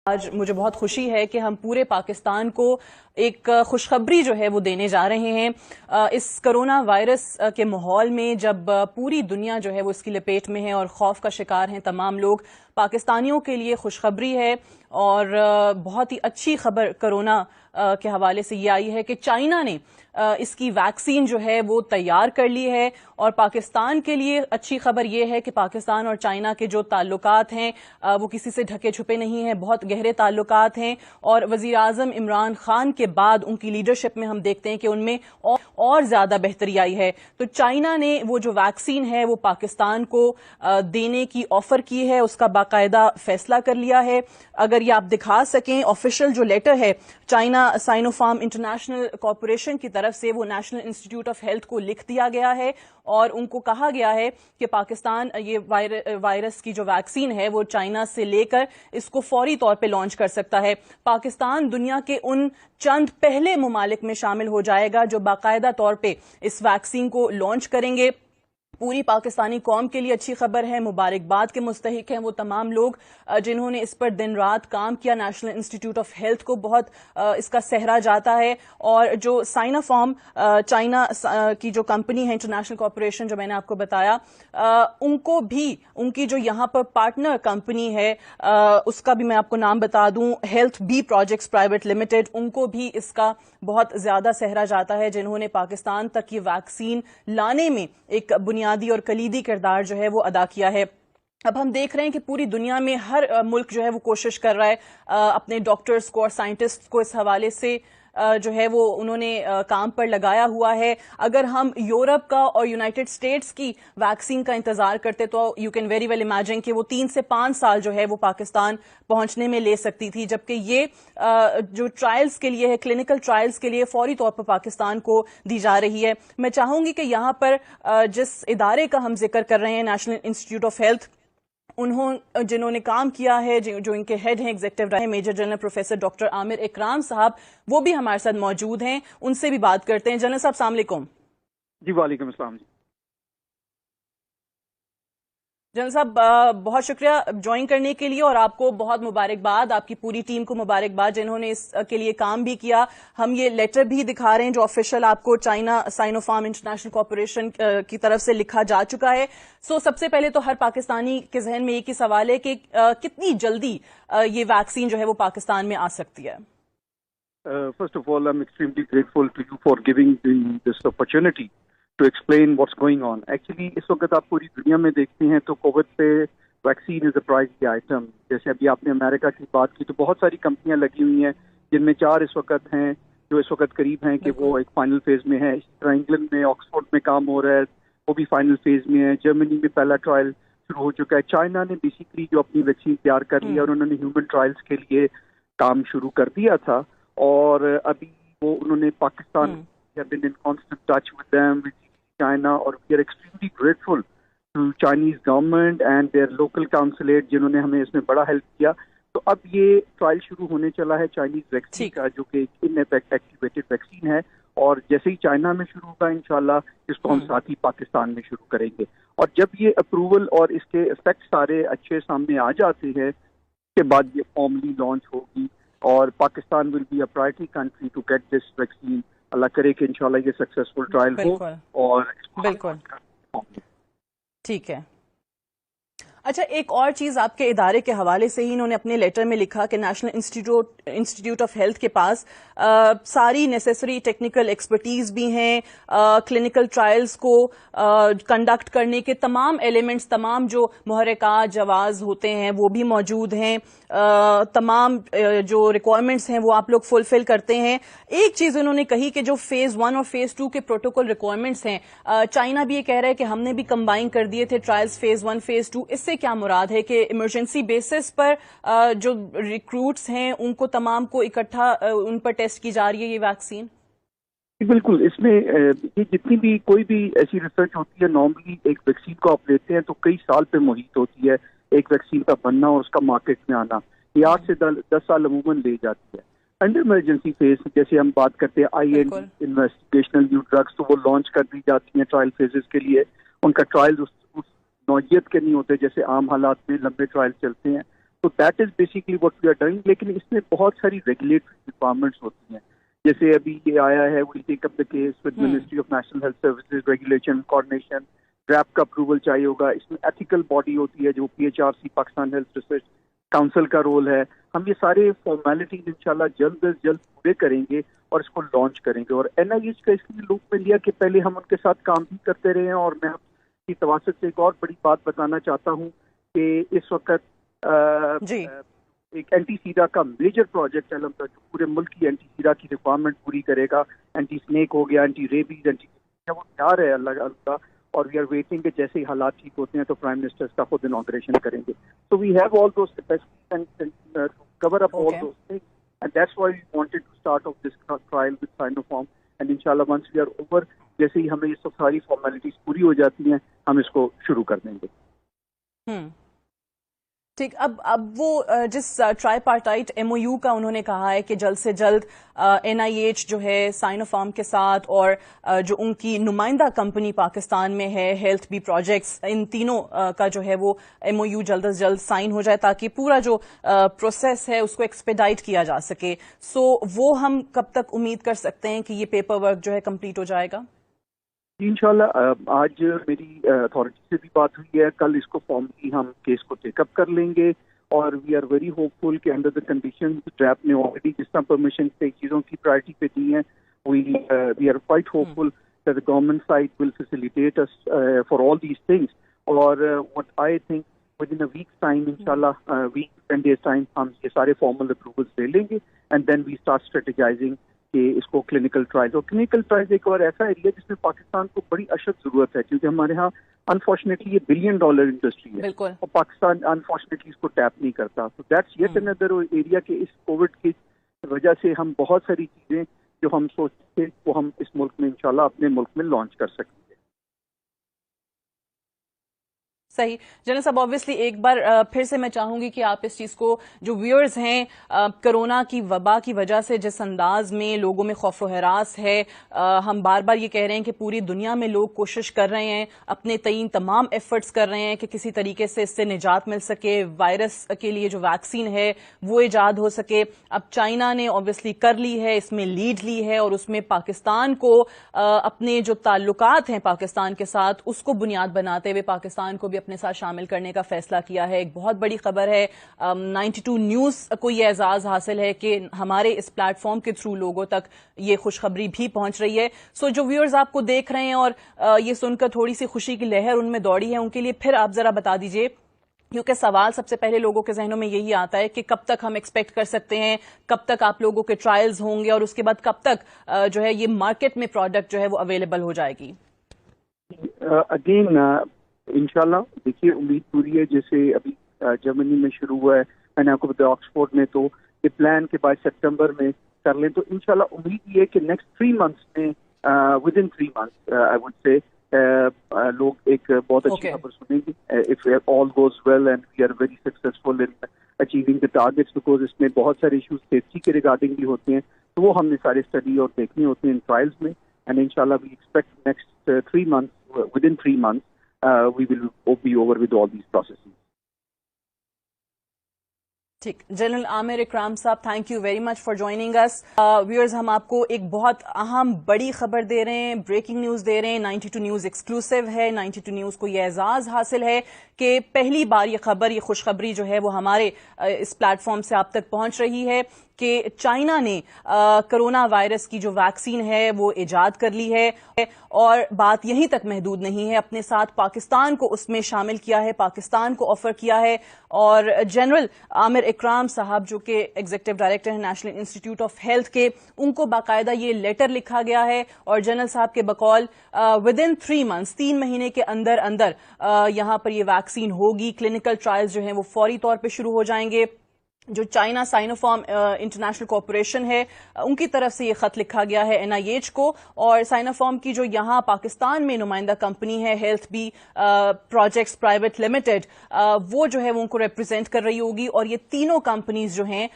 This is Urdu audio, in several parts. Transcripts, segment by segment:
آج مجھے بہت خوشی ہے کہ ہم پورے پاکستان کو ایک خوشخبری جو ہے وہ دینے جا رہے ہیں. اس کرونا وائرس کے ماحول میں جب پوری دنیا جو ہے وہ اس کی لپیٹ میں ہے اور خوف کا شکار ہیں تمام لوگ، پاکستانیوں کے لیے خوشخبری ہے اور بہت ہی اچھی خبر کرونا کے حوالے سے یہ آئی ہے کہ چائنا نے اس کی ویکسین جو ہے وہ تیار کر لی ہے. اور پاکستان کے لیے اچھی خبر یہ ہے کہ پاکستان اور چائنا کے جو تعلقات ہیں وہ کسی سے ڈھکے چھپے نہیں ہیں، بہت گہرے تعلقات ہیں. اور وزیر اعظم عمران خان کے بعد ان کی لیڈرشپ میں ہم دیکھتے ہیں کہ ان میں اور زیادہ بہتری آئی ہے. تو چائنا نے وہ جو ویکسین ہے وہ پاکستان کو دینے کی آفر کی ہے، اس کا باقاعدہ فیصلہ کر لیا ہے. اگر یہ آپ دکھا سکیں، آفیشیل جو لیٹر ہے China Sino form international corporation کی طرف سے وہ نیشنل انسٹیٹیوٹ آف ہیلتھ کو لکھ دیا گیا ہے اور ان کو کہا گیا ہے کہ پاکستان یہ وائرس کی جو ویکسین ہے وہ چائنا سے لے کر اس کو فوری طور پہ لانچ کر سکتا ہے. پاکستان دنیا کے ان چند پہلے ممالک میں شامل ہو جائے گا جو باقاعدہ طور پہ اس ویکسین کو لانچ کریں گے. پوری پاکستانی قوم کے لیے اچھی خبر ہے، مبارکباد کے مستحق ہیں وہ تمام لوگ جنہوں نے اس پر دن رات کام کیا. نیشنل انسٹیٹیوٹ آف ہیلتھ کو بہت اس کا سہرا جاتا ہے، اور جو سائنا فارم چائنا کی جو کمپنی ہے انٹرنیشنل کارپوریشن جو میں نے آپ کو بتایا، ان کو بھی ان کی جو یہاں پر پارٹنر کمپنی ہے اس کا بھی میں آپ کو نام بتا دوں، health B projects private limited, ان کو بھی اس کا بہت زیادہ سہرا جاتا ہے جنہوں نے پاکستان تک یہ ویکسین لانے میں ایک بنیادی اور کلیدی کردار جو ہے وہ ادا کیا ہے. اب ہم دیکھ رہے ہیں کہ پوری دنیا میں ہر ملک جو ہے وہ کوشش کر رہا ہے اپنے ڈاکٹرز کو اور سائنٹسٹ کو اس حوالے سے جو ہے وہ انہوں نے کام پر لگایا ہوا ہے. اگر ہم یورپ کا اور یونائٹڈ اسٹیٹس کی ویکسین کا انتظار کرتے تو you can very well imagine کہ وہ 3 سے 5 سال جو ہے وہ پاکستان پہنچنے میں لے سکتی تھی، جبکہ یہ جو ٹرائلز کے لیے ہے، کلینکل ٹرائلز کے لیے فوری طور پر پاکستان کو دی جا رہی ہے. میں چاہوں گی کہ یہاں پر جس ادارے کا ہم ذکر کر رہے ہیں نیشنل انسٹیٹیوٹ آف ہیلتھ، جنہوں نے کام کیا ہے، جو ان کے ہیڈ ہیں executive major general professor doctor Aamir Ikram صاحب، وہ بھی ہمارے ساتھ موجود ہیں، ان سے بھی بات کرتے ہیں. جنرل صاحب السلام علیکم. جی وعلیکم السلام. جنرل صاحب بہت شکریہ جوائن کرنے کے لیے، اور آپ کو بہت مبارکباد، آپ کی پوری ٹیم کو مبارکباد جنہوں نے اس کے لیے کام بھی کیا. ہم یہ لیٹر بھی دکھا رہے ہیں جو آفیشیل آپ کو China Sino form international corporation کی طرف سے لکھا جا چکا ہے. سب سے پہلے تو ہر پاکستانی کے ذہن میں ایک ہی سوال ہے کہ کتنی جلدی یہ ویکسین جو ہے وہ پاکستان میں آ سکتی ہے؟ First of all, I'm extremely grateful to you for giving this opportunity to explain what's going on. Actually, اس وقت آپ پوری دنیا میں دیکھتے ہیں تو کووڈ پہ ویکسین از اے پرائزی آئٹم. جیسے ابھی آپ نے امریکہ کی بات کی تو بہت ساری کمپنیاں لگی ہوئی ہیں جن میں 4 اس وقت ہیں جو اس وقت قریب ہیں کہ وہ ایک فائنل فیز میں ہے. اسی طرح انگلینڈ میں آکسفورڈ میں کام ہو رہا ہے، وہ بھی فائنل فیز میں ہے. جرمنی میں پہلا ٹرائل شروع ہو چکا ہے. چائنا نے بیسیکلی جو اپنی ویکسین تیار کر لی ہے اور انہوں نے ہیومن ٹرائلز کے لیے کام شروع کر دیا تھا، اور ابھی وہ انہوں نے Pakistan been in constant touch with them, with China, اور we are extremely grateful to Chinese government and their local consulate جنہوں نے ہمیں اس میں بڑا ہیلپ کیا. تو اب یہ ٹرائل شروع ہونے چلا ہے چائنیز ویکسین کا، جو کہ ان ایفیکٹ ایکٹیویٹڈ ویکسین ہے، اور جیسے ہی چائنا میں شروع ہوگا انشاءاللہ اس کو ہم ساتھ ہی پاکستان میں شروع کریں گے. اور جب یہ اپروول اور اس کے افیکٹ سارے اچھے سامنے آ جاتے ہیں اس کے بعد یہ فارملی لانچ ہوگی، اور Pakistan will be a priority country to get this vaccine. اللہ کرے کہ انشاءاللہ یہ سکسیسفل ٹرائل ہو. اور بالکل ٹھیک ہے. اچھا، ایک اور چیز آپ کے ادارے کے حوالے سے ہی انہوں نے اپنے لیٹر میں لکھا کہ نیشنل انسٹیٹیوٹ آف ہیلتھ کے پاس ساری نیسیسری ٹیکنیکل ایکسپرٹیز بھی ہیں، کلینکل ٹرائلز کو کنڈکٹ کرنے کے تمام ایلیمنٹس، تمام جو محرکات جواز ہوتے ہیں وہ بھی موجود ہیں، تمام جو ریکوائرمنٹس ہیں وہ آپ لوگ فلفل کرتے ہیں. ایک چیز انہوں نے کہی کہ جو فیز 1 اور فیز 2 کے پروٹوکول ریکوائرمنٹس ہیں، چائنا بھی یہ کہہ رہا ہے کہ ہم نے بھی کمبائن کر دیے تھے ٹرائلز فیز 1 فیز 2. اس سے کیا مراد ہے کہ ایمرجنسی بیسس پر جو ریکروٹس ہیں ان کو تمام کو اکٹھا ان پر ٹیسٹ کی جا رہی ہے یہ ویکسین؟ بالکل. اس میں یہ جتنی بھی کوئی بھی ایسی ریسرچ ہوتی ہے، نارملی ایک ویکسین کو آپ لیتے ہیں تو کئی سال پہ محیط ہوتی ہے ایک ویکسین کا بننا اور اس کا مارکیٹ میں آنا. یہ 8 سے 10 سال عموماً لے جاتی ہے. انڈر ایمرجنسی فیز جیسے ہم بات کرتے ہیں آئی اینڈ انویسٹیگیشنل نیو ڈرگس، تو وہ لانچ کر دی جاتی ہیں ٹرائل فیزز کے لیے. ان کا ٹرائل اس نوعیت کے نہیں ہوتے جیسے عام حالات میں لمبے ٹرائل چلتے ہیں. تو that is basically what we are doing. لیکن اس میں بہت ساری ریگولیٹری ریکوائرمنٹس ہوتی ہیں. جیسے ابھی یہ آیا ہے we take up the case with ministry of national health services, regulation, coordination, DRAP کا اپروول چاہیے ہوگا. اس میں ایتھیکل باڈی ہوتی ہے جو PHRC Pakistan health research council کا رول ہے. ہم یہ سارے فارمیلٹیز انشاءاللہ جلد از جلد پورے کریں گے اور اس کو لانچ کریں گے. اور NIH کا اس لیے لوپ میں لیا کہ پہلے ہم ان کے ساتھ کام بھی کرتے رہے ہیں. اور میں کی تواسط سے ایک اور بڑی بات بتانا چاہتا ہوں کہ اس وقت جی ایک اینٹی سیڈا کا میجر پروجیکٹ ہے جو پورے ملک کی اینٹی سیڈا کی ریکوائرمنٹ پوری کرے گا. اینٹی اسنیک ہو گیا, اینٹی ریبیز, وہ تیار ہے اللہ. اور وی آر ویٹنگ کہ جیسے ہی حالات ٹھیک ہوتے ہیں تو پرائم منسٹر کا خود انوگریشن کریں گے. So we have all those capacities to cover up all those things, and that's why we wanted to start off this trial with Sinopharm. And انشاءاللہ ونس وی آر اوور, جیسے ہی ہمیں یہ سب ساری فارمیلٹیز پوری ہو جاتی ہیں, ہم اس کو شروع کر دیں گے. ٹھیک. اب وہ جس ٹرائی پارٹائٹ MOU کا انہوں نے کہا ہے کہ جلد سے جلد NIH جو ہے سائنوفارم کے ساتھ اور جو ان کی نمائندہ کمپنی پاکستان میں ہے ہیلتھ بی پروجیکٹس, ان تینوں کا جو ہے وہ MOU جلد از جلد سائن ہو جائے تاکہ پورا جو پروسیس ہے اس کو ایکسپیڈائٹ کیا جا سکے. سو وہ ہم کب تک امید کر سکتے ہیں کہ یہ پیپر ورک جو ہے کمپلیٹ ہو جائے گا؟ انشاءاللہ آج میری اتھارٹی سے بھی بات ہوئی ہے. کل اس کو فارملی ہم کیس کو ٹیک اپ کر لیں گے. اور وی آر ویری ہوپ فل کہ انڈر دا کنڈیشن ڈراپ نے آلریڈی جس طرح پرمیشن سے چیزوں کی پرائرٹی پہ دی ہیں, we are quite hopeful that the government side will facilitate us for all these things. اور what I think within a week's time, inshallah, week 10 days time, ہم یہ سارے formal approvals لے لیں گے. And then we start strategizing کہ اس کو کلینکل ٹرائل. اور کلینکل ٹرائل ایک اور ایسا ایریا جس میں پاکستان کو بڑی اشد ضرورت ہے, کیونکہ ہمارے ہاں انفارچونیٹلی یہ $1 بلین انڈسٹری ہے اور پاکستان انفارچونیٹلی اس کو ٹیپ نہیں کرتا. تو دیٹس یٹ اندر ایریا کہ اس کووڈ کی وجہ سے ہم بہت ساری چیزیں جو ہم سوچتے تھے وہ ہم اس ملک میں انشاءاللہ اپنے ملک میں لانچ کر سکتے ہیں. صحیح. جنرل صاحب آبویسلی ایک بار پھر سے میں چاہوں گی کہ آپ اس چیز کو, جو ویورز ہیں کرونا کی وبا کی وجہ سے جس انداز میں لوگوں میں خوف و ہراس ہے, ہم بار بار یہ کہہ رہے ہیں کہ پوری دنیا میں لوگ کوشش کر رہے ہیں, اپنے تئیں تمام ایفرٹس کر رہے ہیں کہ کسی طریقے سے اس سے نجات مل سکے, وائرس کے لیے جو ویکسین ہے وہ ایجاد ہو سکے. اب چائنا نے آبویسلی کر لی ہے, اس میں لیڈ لی ہے, اور اس میں پاکستان کو اپنے جو تعلقات ہیں پاکستان کے ساتھ اس کو بنیاد بناتے ہوئے پاکستان کو بھی اپنے ساتھ شامل کرنے کا فیصلہ کیا ہے. ایک بہت بڑی خبر ہے, 92 نیوز کو یہ اعزاز حاصل ہے کہ ہمارے اس پلیٹ فارم کے تھرو لوگوں تک یہ خوشخبری بھی پہنچ رہی ہے. سو جو ویورز آپ کو دیکھ رہے ہیں اور یہ سن کر تھوڑی سی خوشی کی لہر ان میں دوڑی ہے, ان کے لیے پھر آپ ذرا بتا دیجئے, کیونکہ سوال سب سے پہلے لوگوں کے ذہنوں میں یہی آتا ہے کہ کب تک ہم ایکسپیکٹ کر سکتے ہیں, کب تک آپ لوگوں کے ٹرائلز ہوں گے, اور اس کے بعد کب تک جو ہے یہ مارکیٹ میں پروڈکٹ جو ہے وہ اویلیبل ہو جائے گی؟ اگین انشاءاللہ دیکھیے امید پوری ہے. جیسے ابھی جرمنی میں شروع ہوا ہے, میں نے آپ کو بتایا آکسفورڈ میں, تو یہ پلان کے بعد سپٹمبر میں کر لیں. تو انشاءاللہ امید یہ ہے کہ نیکسٹ 3 months میں within 3 months I would سے لوگ ایک بہت اچھی خبر سنیں گے. If all goes well and we are very successful in achieving the targets, because اس میں بہت سارے ایشوز سیفٹی کے ریگارڈنگ بھی ہوتے ہیں, تو وہ ہم نے سارے اسٹڈی اور دیکھنے ہوتے ہیں ان ٹرائلز میں. اینڈ انشاءاللہ we expect next 3 months, within 3 months we will be over with all these processes. ٹھیک. جنرل عامر اکرام صاحب, thank you very much for joining us. Viewers, ہم آپ کو ایک بہت اہم بڑی خبر دے رہے ہیں, بریکنگ نیوز دے رہے ہیں. 92 نیوز ایکسکلوسیو ہے. 92 نیوز کو یہ اعزاز حاصل ہے کہ پہلی بار یہ خبر, یہ خوشخبری جو ہے وہ ہمارے اس پلیٹ فارم سے آپ تک پہنچ رہی ہے کہ چائنا نے کرونا وائرس کی جو ویکسین ہے وہ ایجاد کر لی ہے, اور بات یہیں تک محدود نہیں ہے, اپنے ساتھ پاکستان کو اس میں شامل کیا ہے, پاکستان کو آفر کیا ہے. اور جنرل عامر اکرام صاحب جو کہ ایگزیکٹو ڈائریکٹر ہیں نیشنل انسٹیٹیوٹ آف ہیلتھ کے, ان کو باقاعدہ یہ لیٹر لکھا گیا ہے, اور جنرل صاحب کے بقول ود ان 3 months 3 مہینے کے اندر اندر یہاں پر یہ ویکسین ہوگی. کلینکل ٹرائلز جو ہیں وہ فوری طور پہ شروع ہو جائیں گے. جو چائنا سائنوفارم انٹرنیشنل کارپوریشن ہے ان کی طرف سے یہ خط لکھا گیا ہے NIH کو, اور سائنوفارم کی جو یہاں پاکستان میں نمائندہ کمپنی ہے health B projects private limited, وہ جو ہے وہ ان کو ریپرزینٹ کر رہی ہوگی. اور یہ تینوں کمپنیز جو ہیں,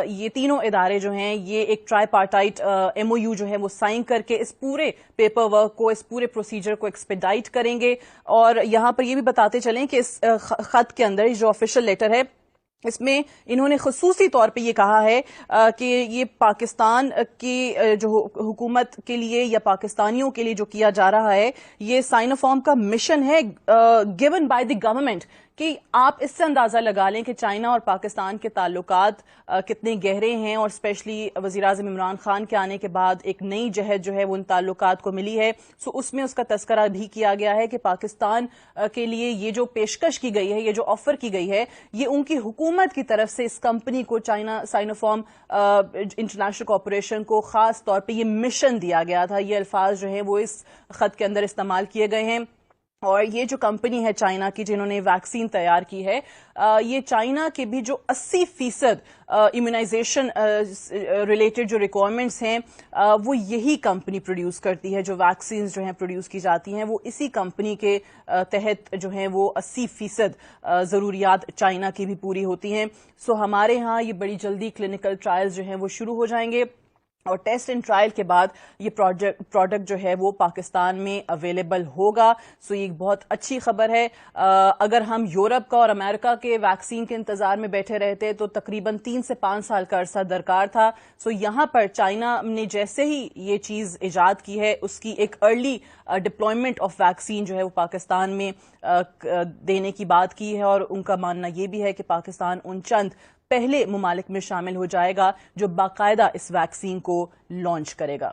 یہ تینوں ادارے جو ہیں, یہ ایک ٹرائی پارٹائٹ MOU جو ہے وہ سائن کر کے اس پورے پیپر ورک کو, اس پورے پروسیجر کو ایکسپیڈائٹ کریں گے. اور یہاں پر یہ بھی بتاتے چلیں کہ اس خط کے اندر جو آفیشیل لیٹر ہے اس میں انہوں نے خصوصی طور پہ یہ کہا ہے کہ یہ پاکستان کی جو حکومت کے لیے یا پاکستانیوں کے لیے جو کیا جا رہا ہے یہ سائنوفارم کا مشن ہے گیون بائی دی گورنمنٹ، کہ آپ اس سے اندازہ لگا لیں کہ چائنا اور پاکستان کے تعلقات کتنے گہرے ہیں، اور اسپیشلی وزیراعظم عمران خان کے آنے کے بعد ایک نئی جہت جو ہے وہ ان تعلقات کو ملی ہے۔ سو اس میں اس کا تذکرہ بھی کیا گیا ہے کہ پاکستان کے لیے یہ جو پیشکش کی گئی ہے، یہ جو آفر کی گئی ہے، یہ ان کی حکومت کی طرف سے اس کمپنی کو، چائنا سائنوفارم انٹرنیشنل کارپوریشن کو خاص طور پہ یہ مشن دیا گیا تھا۔ یہ الفاظ جو ہیں وہ اس خط کے اندر استعمال کیے گئے ہیں۔ اور یہ جو کمپنی ہے چائنا کی جنہوں نے ویکسین تیار کی ہے، یہ چائنا کے بھی جو 80% امیونائزیشن ریلیٹڈ جو ریکوائرمنٹس ہیں وہ یہی کمپنی پروڈیوس کرتی ہے۔ جو ویکسینز جو ہیں پروڈیوس کی جاتی ہیں وہ اسی کمپنی کے تحت جو ہیں وہ 80% ضروریات چائنا کی بھی پوری ہوتی ہیں۔ سو ہمارے ہاں یہ بڑی جلدی کلینکل ٹرائلز جو ہیں وہ شروع ہو جائیں گے، اور ٹیسٹ اینڈ ٹرائل کے بعد یہ پروڈکٹ جو ہے وہ پاکستان میں اویلیبل ہوگا۔ سو یہ ایک بہت اچھی خبر ہے۔ اگر ہم یورپ کا اور امریکہ کے ویکسین کے انتظار میں بیٹھے رہتے تو تقریباً 3 سے 5 سال کا عرصہ درکار تھا۔ سو یہاں پر چائنا نے جیسے ہی یہ چیز ایجاد کی ہے، اس کی ایک ارلی ڈپلائمنٹ آف ویکسین جو ہے وہ پاکستان میں دینے کی بات کی ہے، اور ان کا ماننا یہ بھی ہے کہ پاکستان ان چند پہلے ممالک میں شامل ہو جائے گا جو باقاعدہ اس ویکسین کو لانچ کرے گا۔